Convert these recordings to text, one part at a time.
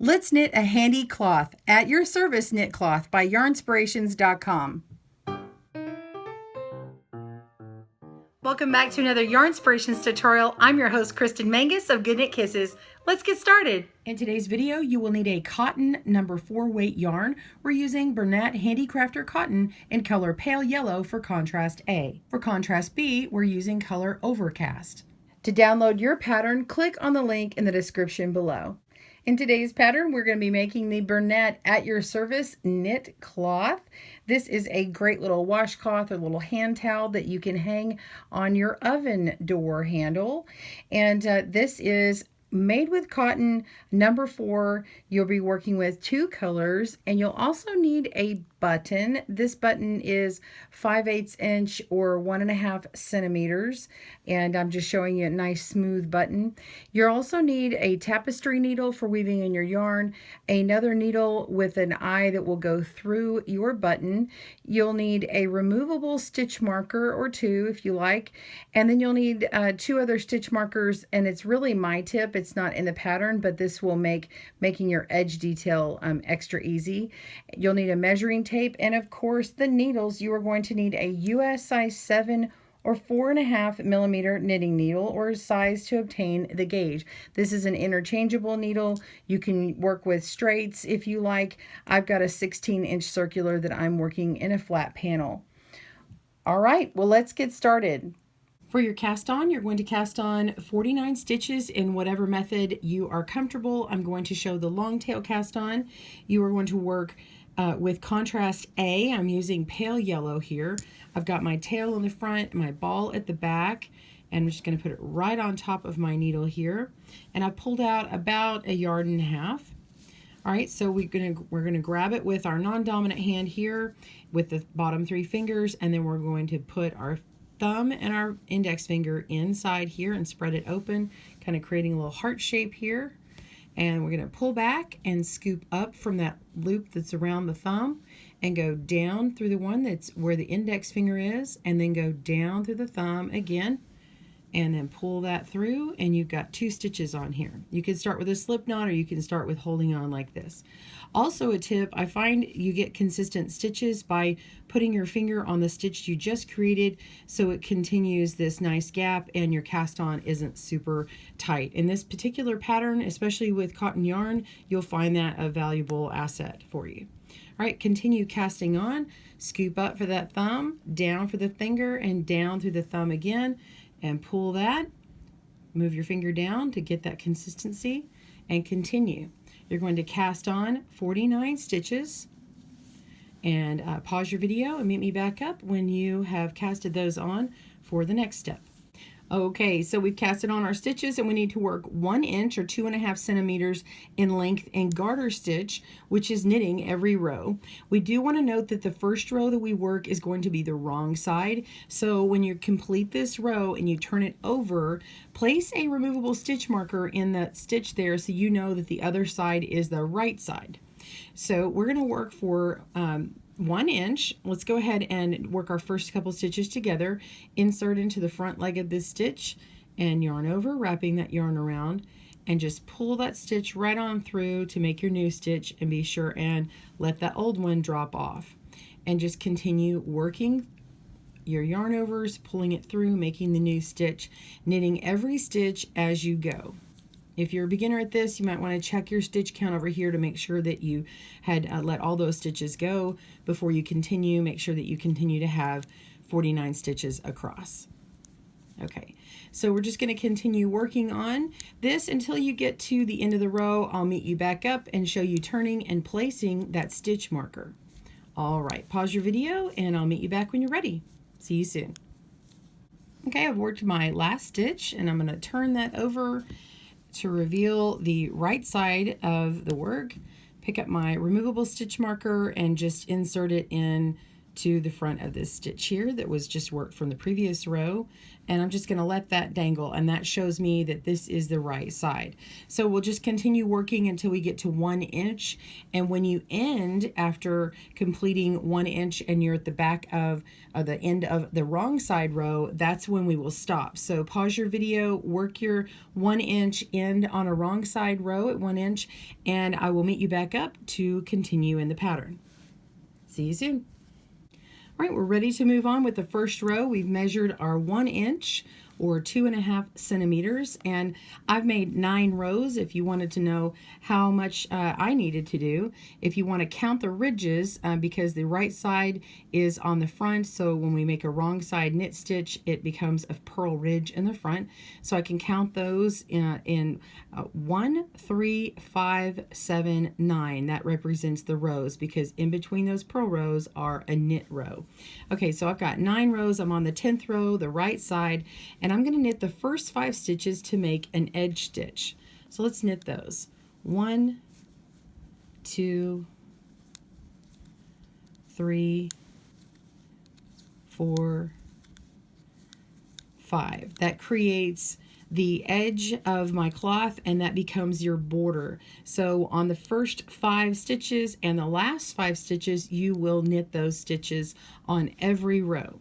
Let's knit a handy cloth. At your service, Knit Cloth by Yarnspirations.com. Welcome back to another Yarnspirations tutorial. I'm your host, Kristen Mangus of Good Knit Kisses. Let's get started. In today's video, you will need a cotton number 4 weight yarn. We're using Bernat Handicrafter cotton in color pale yellow for contrast A. For contrast B, we're using color overcast. To download your pattern, click on the link in the description below. In today's pattern, we're going to be making the Bernat At Your Service knit cloth. This is a great little washcloth or little hand towel that you can hang on your oven door handle. And this is made with cotton number 4. You'll be working with 2 colors, and you'll also need a button. This button is 5/8 inch or 1.5 centimeters, and I'm just showing you a nice smooth button. You'll also need a tapestry needle for weaving in your yarn, another needle with an eye that will go through your button. You'll need a removable stitch marker or 2 if you like, and then you'll need 2 other stitch markers, and it's really my tip. It's not in the pattern, but this will make making your edge detail extra easy. You'll need a measuring tape, and of course the needles. You are going to need a US size 7 or 4.5 millimeter knitting needle or size to obtain the gauge. This is an interchangeable needle. You can work with straights if you like. I've got a 16-inch circular that I'm working in a flat panel. All right, well, let's get started. For your cast on, you're going to cast on 49 stitches in whatever method you are comfortable. I'm going to show the long tail cast on. You are going to work with contrast A. I'm using pale yellow here. I've got my tail in the front, my ball at the back, and I'm just going to put it right on top of my needle here. And I pulled out about 1.5 yards. All right, so we're gonna grab it with our non-dominant hand here with the bottom 3 fingers, and then we're going to put our thumb and our index finger inside here and spread it open, kind of creating a little heart shape here. And we're going to pull back and scoop up from that loop that's around the thumb and go down through the one that's where the index finger is, and then go down through the thumb again, and then pull that through, and you've got 2 stitches on here. You can start with a slip knot, or you can start with holding on like this. Also a tip, I find you get consistent stitches by putting your finger on the stitch you just created, so it continues this nice gap and your cast on isn't super tight. In this particular pattern, especially with cotton yarn, you'll find that a valuable asset for you. All right, continue casting on, scoop up for that thumb, down for the finger, and down through the thumb again, and pull that, move your finger down to get that consistency, and continue. You're going to cast on 49 stitches, and pause your video and meet me back up when you have casted those on for the next step. Okay, so we've casted on our stitches, and we need to work 1 inch or 2.5 centimeters in length in garter stitch, which is knitting every row. We do want to note that the first row that we work is going to be the wrong side. So when you complete this row and you turn it over, place a removable stitch marker in that stitch there so you know that the other side is the right side. So we're going to work for 1 inch. Let's go ahead and work our first couple stitches together. Insert into the front leg of this stitch and yarn over, wrapping that yarn around, and just pull that stitch right on through to make your new stitch, and be sure and let that old one drop off. And just continue working your yarn overs, pulling it through, making the new stitch, knitting every stitch as you go. If you're a beginner at this, you might want to check your stitch count over here to make sure that you had let all those stitches go before you continue. Make sure that you continue to have 49 stitches across. Okay, so we're just going to continue working on this until you get to the end of the row. I'll meet you back up and show you turning and placing that stitch marker. All right, pause your video and I'll meet you back when you're ready. See you soon. Okay, I've worked my last stitch, and I'm going to turn that over to reveal the right side of the work. Pick up my removable stitch marker and just insert it in to the front of this stitch here that was just worked from the previous row, and I'm just going to let that dangle, and that shows me that this is the right side. So we'll just continue working until we get to 1 inch, and when you end after completing 1 inch and you're at the back of the end of the wrong side row, that's when we will stop. So pause your video, work your 1 inch end on a wrong side row at 1 inch, and I will meet you back up to continue in the pattern. See you soon. All right, we're ready to move on with the first row. We've measured our 1 inch or 2.5 centimeters, and I've made 9 rows if you wanted to know how much I needed to do. If you want to count the ridges, because the right side is on the front, so when we make a wrong side knit stitch, it becomes a purl ridge in the front. So I can count those in 1, 3, 5, 7, 9. That represents the rows, because in between those purl rows are a knit row. Okay, so I've got 9 rows. I'm on the 10th row, the right side, and I'm going to knit the first 5 stitches to make an edge stitch. So let's knit those. 1, 2, 3, 4, 5. That creates the edge of my cloth, and that becomes your border. So on the first 5 stitches and the last 5 stitches, you will knit those stitches on every row.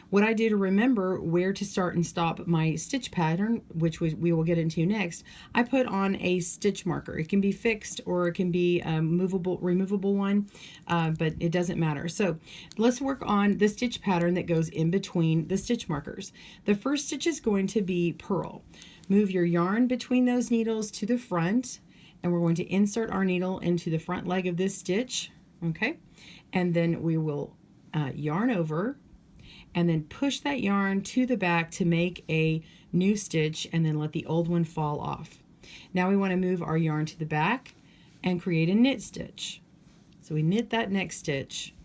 What I do to remember where to start and stop my stitch pattern, which we will get into next, I put on a stitch marker. It can be fixed or it can be a removable one, but it doesn't matter. So let's work on the stitch pattern that goes in between the stitch markers. The first stitch is going to be purl. Move your yarn between those needles to the front, and we're going to insert our needle into the front leg of this stitch, okay? And then we will yarn over, and then push that yarn to the back to make a new stitch, and then let the old one fall off. Now we want to move our yarn to the back and create a knit stitch. So we knit that next stitch,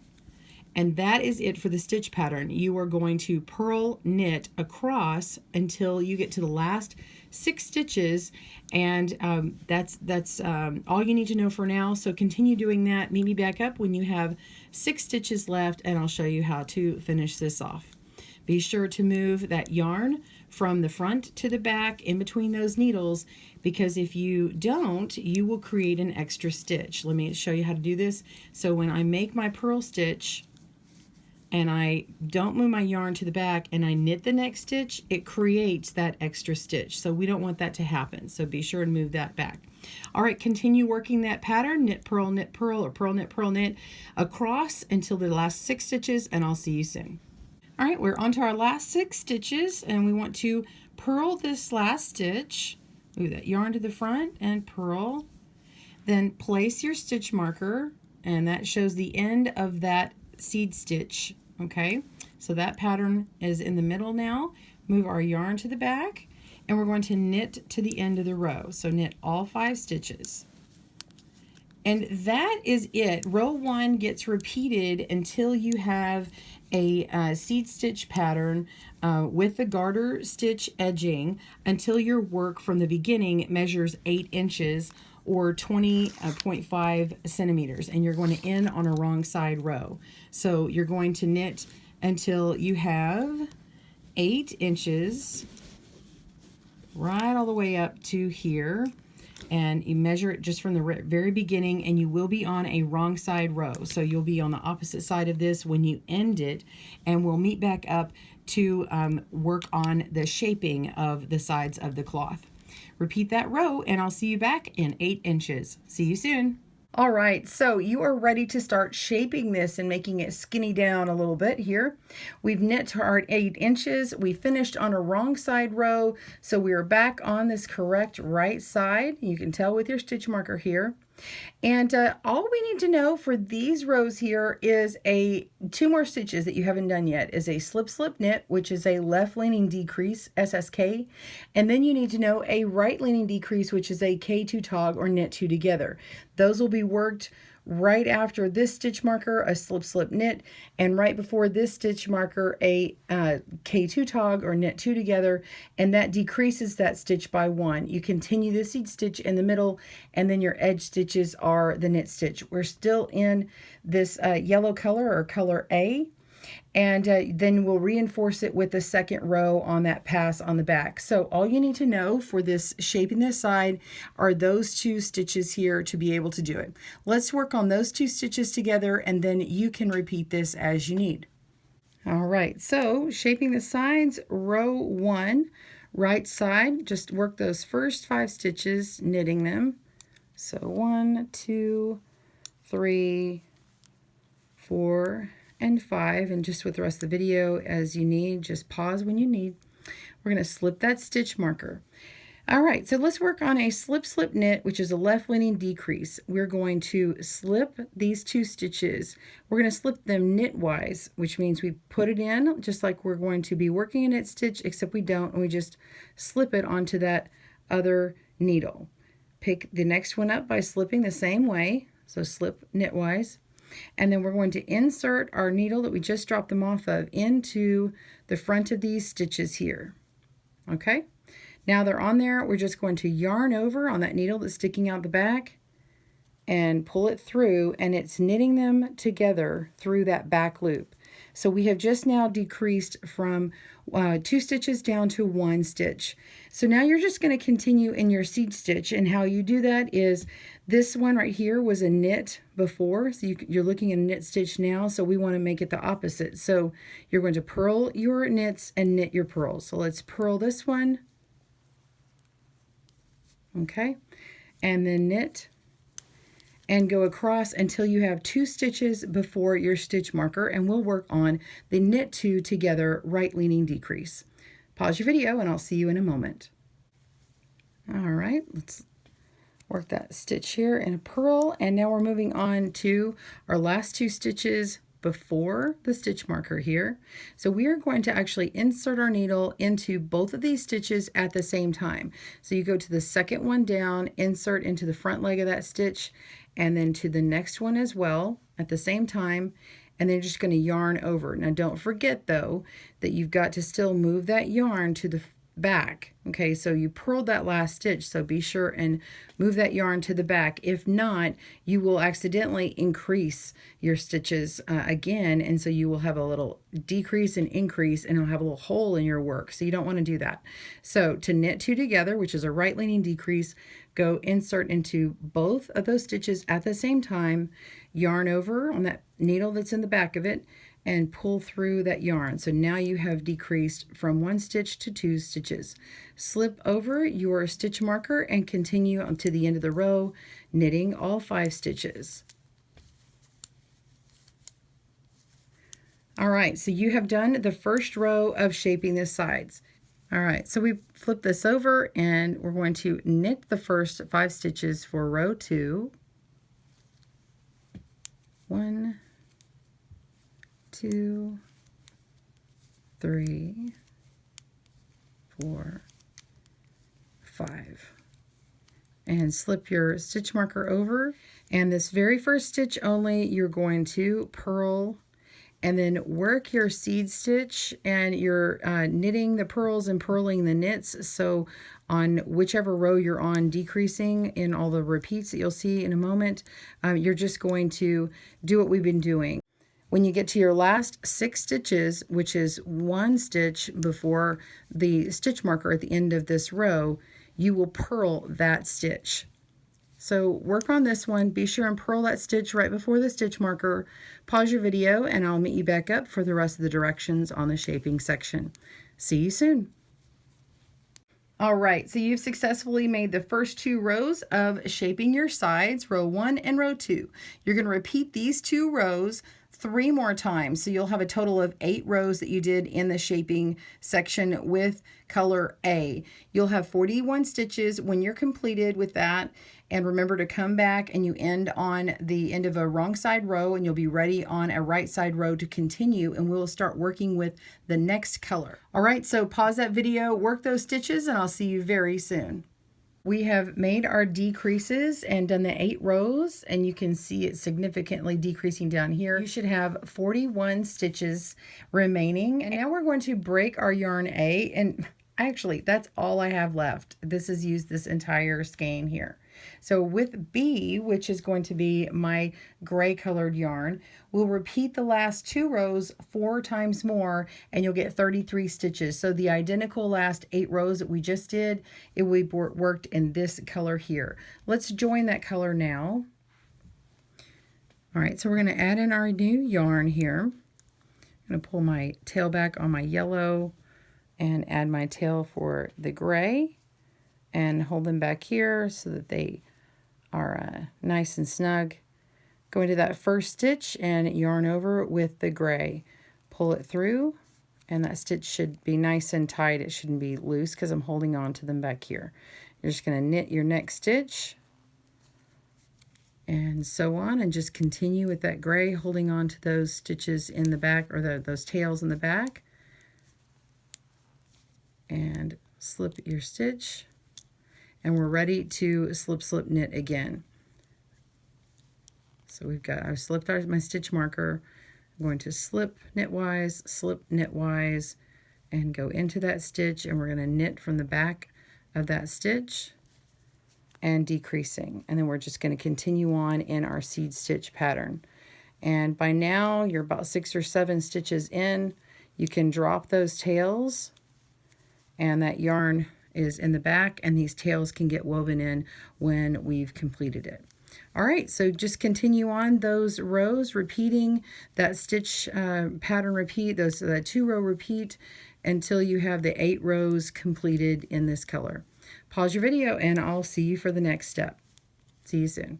and that is it for the stitch pattern. You are going to purl knit across until you get to the last 6 stitches, and that's all you need to know for now. So continue doing that. Meet me back up when you have 6 stitches left, and I'll show you how to finish this off. Be sure to move that yarn from the front to the back in between those needles, because if you don't, you will create an extra stitch. Let me show you how to do this. So when I make my purl stitch, and I don't move my yarn to the back and I knit the next stitch, it creates that extra stitch. So we don't want that to happen. So be sure to move that back. All right, continue working that pattern, knit, purl, or purl, knit across until the last 6 stitches, and I'll see you soon. All right, we're on to our last 6 stitches, and we want to purl this last stitch. Move that yarn to the front and purl. Then place your stitch marker, and that shows the end of that seed stitch. Okay, so that pattern is in the middle now. Move our yarn to the back, and we're going to knit to the end of the row. So knit all 5 stitches. And that is it. Row 1 gets repeated until you have a seed stitch pattern with the garter stitch edging, until your work from the beginning measures 8 inches or 20.5 centimeters, and you're going to end on a wrong side row. So you're going to knit until you have 8 inches right all the way up to here, and you measure it just from the very beginning, and you will be on a wrong side row. So you'll be on the opposite side of this when you end it, and we'll meet back up to work on the shaping of the sides of the cloth. Repeat that row, and I'll see you back in 8 inches. See you soon. All right, so you are ready to start shaping this and making it skinny down a little bit here. We've knit to our 8 inches. We finished on a wrong side row, so we are back on this correct right side. You can tell with your stitch marker here. And all we need to know for these rows here is 2 more stitches that you haven't done yet is a slip knit, which is a left leaning decrease, SSK, and then you need to know a right leaning decrease, which is a K2 tog or knit 2 together. Those will be worked right after this stitch marker, a slip slip knit, and right before this stitch marker, a K2 tog or knit 2 together, and that decreases that stitch by 1. You continue the seed stitch in the middle, and then your edge stitches are the knit stitch. We're still in this yellow color or color A, and then we'll reinforce it with the second row on that pass on the back. So all you need to know for this shaping this side are those 2 stitches here to be able to do it. Let's work on those 2 stitches together, and then you can repeat this as you need. All right, so shaping the sides, row 1, right side, just work those first 5 stitches, knitting them. So 1, 2, 3, 4, and 5, and just with the rest of the video as you need, just pause when you need. We're going to slip that stitch marker. All right, so let's work on a slip slip knit, which is a left leaning decrease. We're going to slip these 2 stitches. We're going to slip them knitwise, which means we put it in just like we're going to be working a knit stitch, except we don't, and we just slip it onto that other needle. Pick the next one up by slipping the same way, so slip knitwise. And then we're going to insert our needle that we just dropped them off of into the front of these stitches here. Okay, now they're on there. We're just going to yarn over on that needle that's sticking out the back and pull it through, and it's knitting them together through that back loop. So we have just now decreased from 2 stitches down to 1 stitch. So now you're just going to continue in your seed stitch, and how you do that is this one right here was a knit before, so you're looking at a knit stitch now, so we want to make it the opposite. So you're going to purl your knits and knit your purls. So let's purl this one, okay, and then knit, and go across until you have 2 stitches before your stitch marker, and we'll work on the knit 2 together right leaning decrease. Pause your video and I'll see you in a moment. All right, let's work that stitch here in a purl, and now we're moving on to our last 2 stitches before the stitch marker here. So we are going to actually insert our needle into both of these stitches at the same time. So you go to the second one down, insert into the front leg of that stitch, and then to the next one as well at the same time, and then you're just going to yarn over. Now don't forget though that you've got to still move that yarn to the back. Okay, so you purled that last stitch, so be sure and move that yarn to the back. If not, you will accidentally increase your stitches again, and so you will have a little decrease and increase, and it'll have a little hole in your work, so you don't want to do that. So to knit 2 together, which is a right leaning decrease, go insert into both of those stitches at the same time, yarn over on that needle that's in the back of it, and pull through that yarn. So now you have decreased from 1 stitch to 2 stitches. Slip over your stitch marker and continue on to the end of the row, knitting all 5 stitches. All right, so you have done the first row of shaping the sides. All right, so we flip this over and we're going to knit the first 5 stitches for row 2. 1, 2, 3, 4, 5. And slip your stitch marker over. And this very first stitch only, you're going to purl and then work your seed stitch, and you're knitting the purls and purling the knits. So on whichever row you're on, decreasing in all the repeats that you'll see in a moment, you're just going to do what we've been doing. When you get to your last 6 stitches, which is 1 stitch before the stitch marker at the end of this row, you will purl that stitch. So work on this one. Be sure and purl that stitch right before the stitch marker. Pause your video and I'll meet you back up for the rest of the directions on the shaping section. See you soon. All right, so you've successfully made the first 2 rows of shaping your sides, row 1 and row 2. You're going to repeat these 2 rows 3 more times, so you'll have a total of 8 rows that you did in the shaping section with color A. You'll have 41 stitches when you're completed with that, and remember to come back and you end on the end of a wrong side row, and you'll be ready on a right side row to continue, and we'll start working with the next color. All right, so pause that video, work those stitches, and I'll see you very soon. We have made our decreases and done the 8 rows, and you can see it significantly decreasing down here. You should have 41 stitches remaining. And now we're going to break our yarn A, and actually that's all I have left. This is used this entire skein here. So with B, which is going to be my gray colored yarn, we'll repeat the last 2 rows 4 times more, and you'll get 33 stitches. So the identical last 8 rows that we just did, it will be worked in this color here. Let's join that color now. All right, so we're going to add in our new yarn here. I'm going to pull my tail back on my yellow and add my tail for the gray, and hold them back here so that they are nice and snug. Go into that first stitch and yarn over with the gray. Pull it through, and that stitch should be nice and tight. It shouldn't be loose because I'm holding on to them back here. You're just going to knit your next stitch, and so on, and just continue with that gray, holding on to those stitches in the back, or those tails in the back, and slip your stitch. And we're ready to slip, slip, knit again. So I've slipped my stitch marker. I'm going to slip knitwise, and go into that stitch, and we're going to knit from the back of that stitch and decreasing. And then we're just going to continue on in our seed stitch pattern. And by now you're about 6 or 7 stitches in. You can drop those tails, and that yarn is in the back, and these tails can get woven in when we've completed it. All right, so just continue on those rows, repeating that stitch pattern repeat, that 2-row repeat, until you have the 8 rows completed in this color. Pause your video, and I'll see you for the next step. See you soon.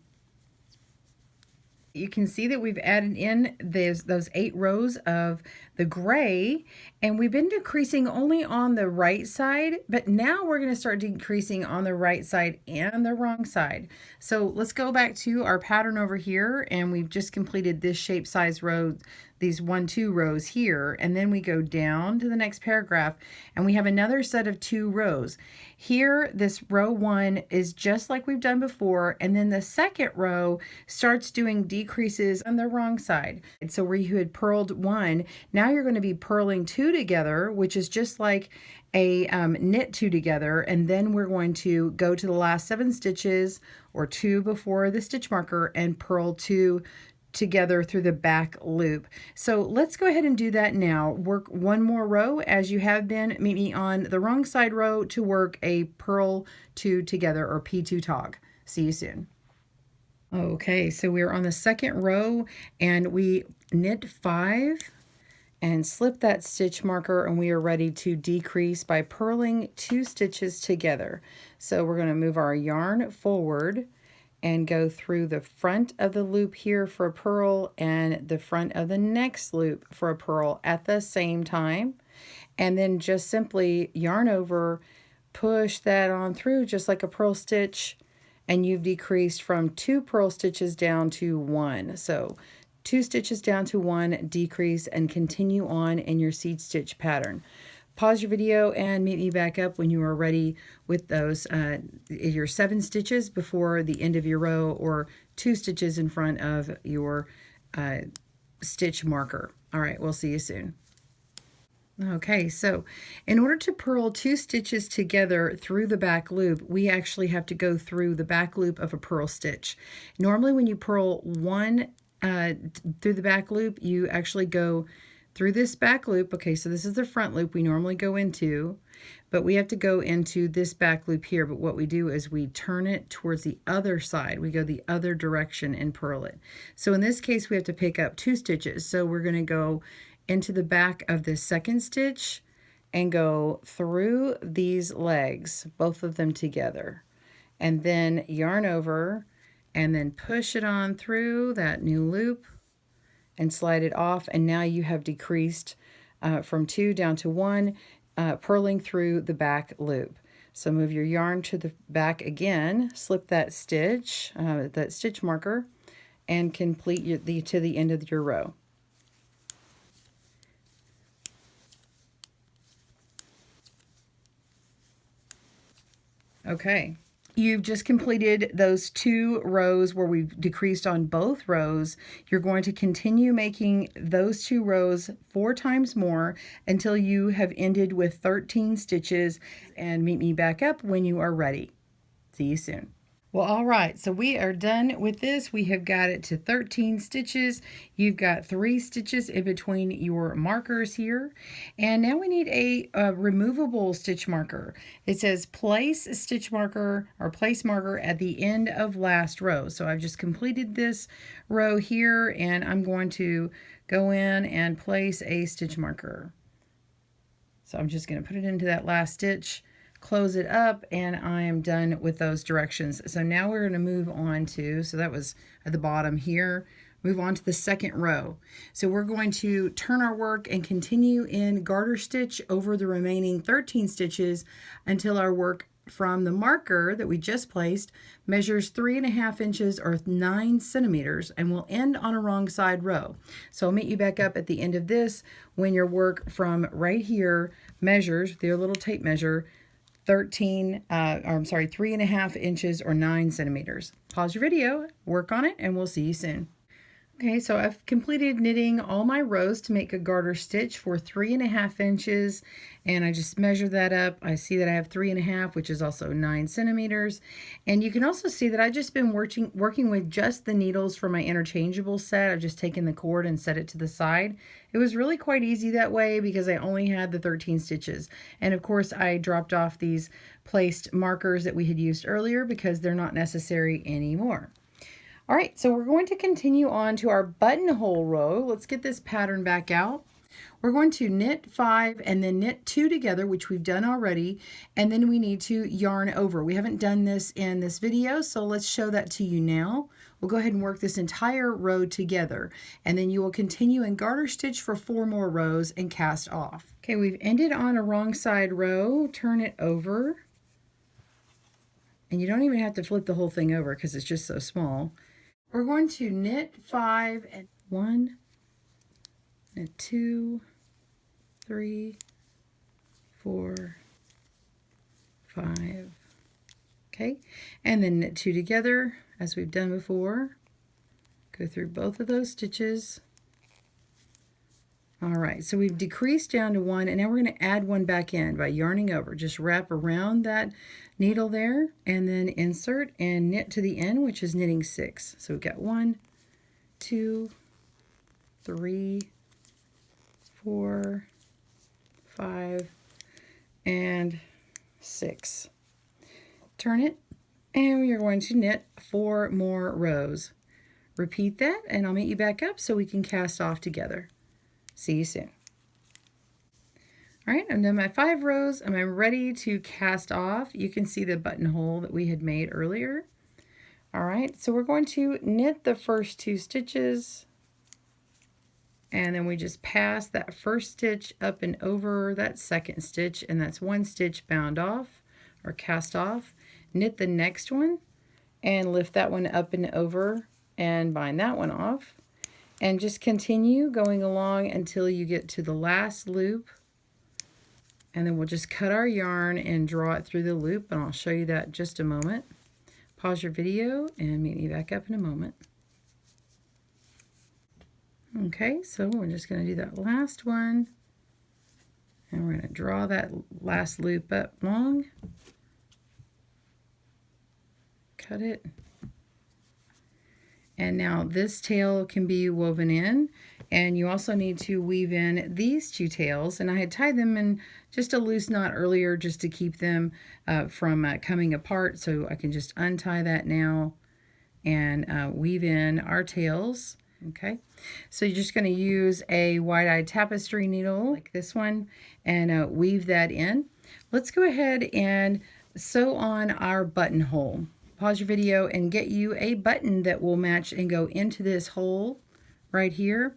You can see that we've added in those 8 rows of the gray, and we've been decreasing only on the right side, but now we're going to start decreasing on the right side and the wrong side. So let's go back to our pattern over here, and we've just completed this shape size row, these 1-2 rows here, and then we go down to the next paragraph, and we have another set of 2 rows. Here, this row 1 is just like we've done before, and then the second row starts doing decreases on the wrong side. And so where you had purled 1, now you're going to be purling 2 together, which is just like a knit 2 together, and then we're going to go to the last 7 stitches, or 2 before the stitch marker, and purl 2 together through the back loop. So let's go ahead and do that now. Work 1 more row as you have been. Meet me on the wrong side row to work a purl 2 together, or P2 tog. See you soon. Okay, so we're on the second row, and we knit 5 and slip that stitch marker, and we are ready to decrease by purling 2 stitches together. So we're going to move our yarn forward and go through the front of the loop here for a purl, and the front of the next loop for a purl at the same time. And then just simply yarn over, push that on through just like a purl stitch, and you've decreased from 2 purl stitches down to 1. So 2 stitches down to 1, decrease, and continue on in your seed stitch pattern. Pause your video and meet me back up when you are ready with those your 7 stitches before the end of your row, or 2 stitches in front of your stitch marker. All right, we'll see you soon. Okay, so in order to purl 2 stitches together through the back loop, we actually have to go through the back loop of a purl stitch. Normally when you purl 1 through the back loop, you actually go through this back loop. Okay, so this is the front loop we normally go into, but we have to go into this back loop here. But what we do is we turn it towards the other side. We go the other direction and purl it. So in this case, we have to pick up 2 stitches. So we're going to go into the back of the second stitch and go through these legs, both of them together, and then yarn over, and then push it on through that new loop and slide it off, and now you have decreased from 2 down to 1, purling through the back loop. So move your yarn to the back again, slip that stitch, that stitch marker, and complete to the end of your row. Okay, you've just completed those 2 rows where we've decreased on both rows. You're going to continue making those 2 rows 4 times more until you have ended with 13 stitches, and meet me back up when you are ready. See you soon. Well, all right, so we are done with this. We have got it to 13 stitches. You've got 3 stitches in between your markers here. And now we need a removable stitch marker. It says place a stitch marker or place marker at the end of last row. So I've just completed this row here, and I'm going to go in and place a stitch marker. So I'm just going to put it into that last stitch, close it up, and I am done with those directions. So now we're going to move on to, so that was at the bottom here, move on to the second row. So we're going to turn our work and continue in garter stitch over the remaining 13 stitches until our work from the marker that we just placed measures 3.5 inches or 9 centimeters, and will end on a wrong side row. So I'll meet you back up at the end of this when your work from right here measures with your little tape measure 3.5 inches or 9 centimeters. Pause your video, work on it, and we'll see you soon. Okay, so I've completed knitting all my rows to make a garter stitch for 3.5 inches, and I just measure that up. I see that I have 3.5, which is also 9 centimeters. And you can also see that I've just been working with just the needles for my interchangeable set. I've just taken the cord and set it to the side. It was really quite easy that way because I only had the 13 stitches. And of course, I dropped off these placed markers that we had used earlier because they're not necessary anymore. All right, so we're going to continue on to our buttonhole row. Let's get this pattern back out. We're going to knit 5 and then knit 2 together, which we've done already, and then we need to yarn over. We haven't done this in this video, so let's show that to you now. We'll go ahead and work this entire row together, and then you will continue in garter stitch for 4 more rows and cast off. Okay, we've ended on a wrong side row. Turn it over, and you don't even have to flip the whole thing over because it's just so small. We're going to knit 5 and 1, knit 2, 3, 4, 5. Okay, and then knit 2 together as we've done before. Go through both of those stitches. All right, so we've decreased down to 1, and now we're going to add 1 back in by yarning over. Just wrap around that needle there, and then insert and knit to the end, which is knitting 6. So we've got 1, 2, 3, 4, 5, and 6. Turn it, and we are going to knit 4 more rows. Repeat that, and I'll meet you back up so we can cast off together. See you soon. All right, I've done my 5 rows and I'm ready to cast off. You can see the buttonhole that we had made earlier. All right, so we're going to knit the first 2 stitches, and then we just pass that first stitch up and over that second stitch, and that's 1 stitch bound off or cast off. Knit the next one and lift that one up and over and bind that one off. And just continue going along until you get to the last loop, and then we'll just cut our yarn and draw it through the loop, and I'll show you that in just a moment. Pause your video and meet me back up in a moment. Okay, so we're just going to do that last one, and we're going to draw that last loop up long, cut it. And now this tail can be woven in, and you also need to weave in these 2 tails, and I had tied them in just a loose knot earlier just to keep them from coming apart, so I can just untie that now and weave in our tails. Okay, so you're just going to use a wide-eyed tapestry needle like this one and weave that in. Let's go ahead and sew on our buttonhole. Pause your video and get you a button that will match and go into this hole right here.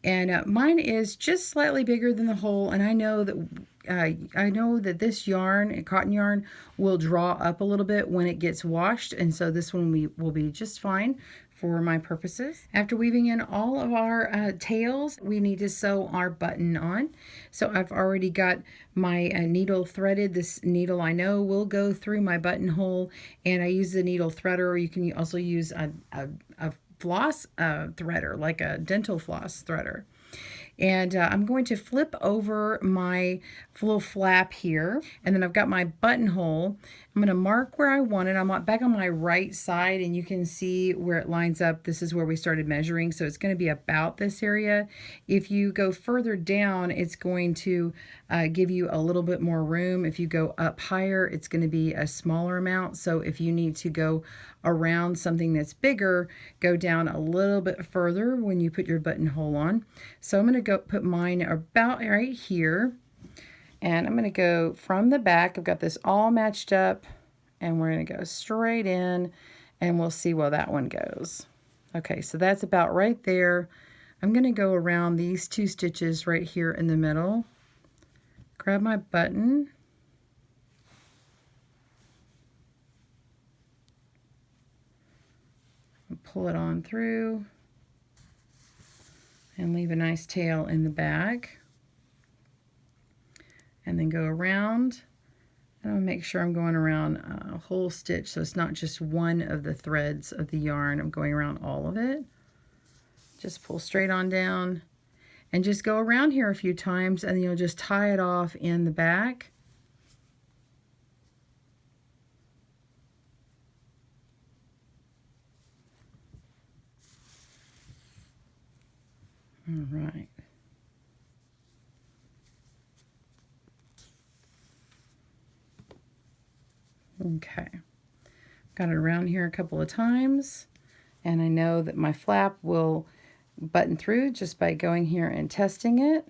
And mine is just slightly bigger than the hole, and I know that this yarn, cotton yarn, will draw up a little bit when it gets washed, and so this one will be just fine for my purposes. After weaving in all of our tails, we need to sew our button on. So I've already got my needle threaded. This needle I know will go through my buttonhole, and I use the needle threader, or you can also use a floss threader, like a dental floss threader. And I'm going to flip over my little flap here, and then I've got my buttonhole. I'm going to mark where I want it. I'm back on my right side, and you can see where it lines up. This is where we started measuring, so it's going to be about this area. If you go further down, it's going to give you a little bit more room. If you go up higher, it's going to be a smaller amount. So if you need to go around something that's bigger, go down a little bit further when you put your buttonhole on. So I'm going to go put mine about right here, and I'm going to go from the back. I've got this all matched up, and we're going to go straight in, and we'll see where that one goes. Okay, so that's about right there. I'm going to go around these 2 stitches right here in the middle, grab my button, pull it on through, and leave a nice tail in the back. And then go around. And I'll make sure I'm going around a whole stitch, so it's not just one of the threads of the yarn. I'm going around all of it. Just pull straight on down, and just go around here a few times, and then you'll just tie it off in the back. All right. Okay, got it around here a couple of times, and I know that my flap will button through just by going here and testing it,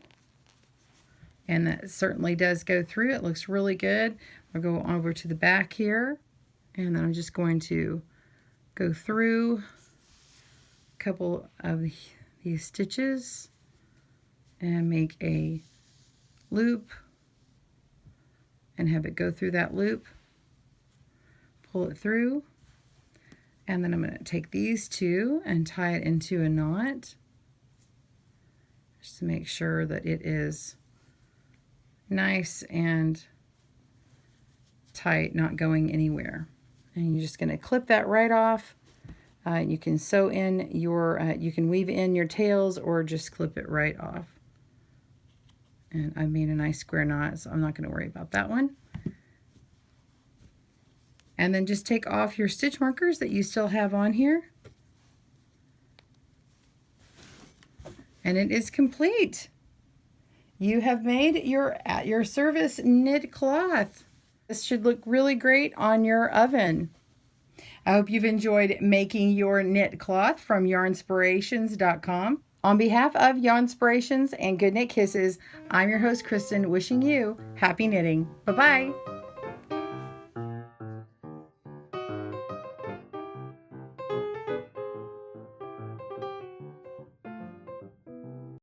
and that certainly does go through. It looks really good. I'll go over to the back here, and then I'm just going to go through a couple of these stitches and make a loop and have it go through that loop. Pull it through, and then I'm going to take these 2 and tie it into a knot, just to make sure that it is nice and tight, not going anywhere. And you're just going to clip that right off. You can sew in your, you can weave in your tails, or just clip it right off. And I made a nice square knot, so I'm not going to worry about that one. And then just take off your stitch markers that you still have on here. And it is complete. You have made your at your service knit cloth. This should look really great on your oven. I hope you've enjoyed making your knit cloth from Yarnspirations.com. On behalf of Yarnspirations and Good Knit Kisses, I'm your host, Kristen, wishing you happy knitting. Bye-bye.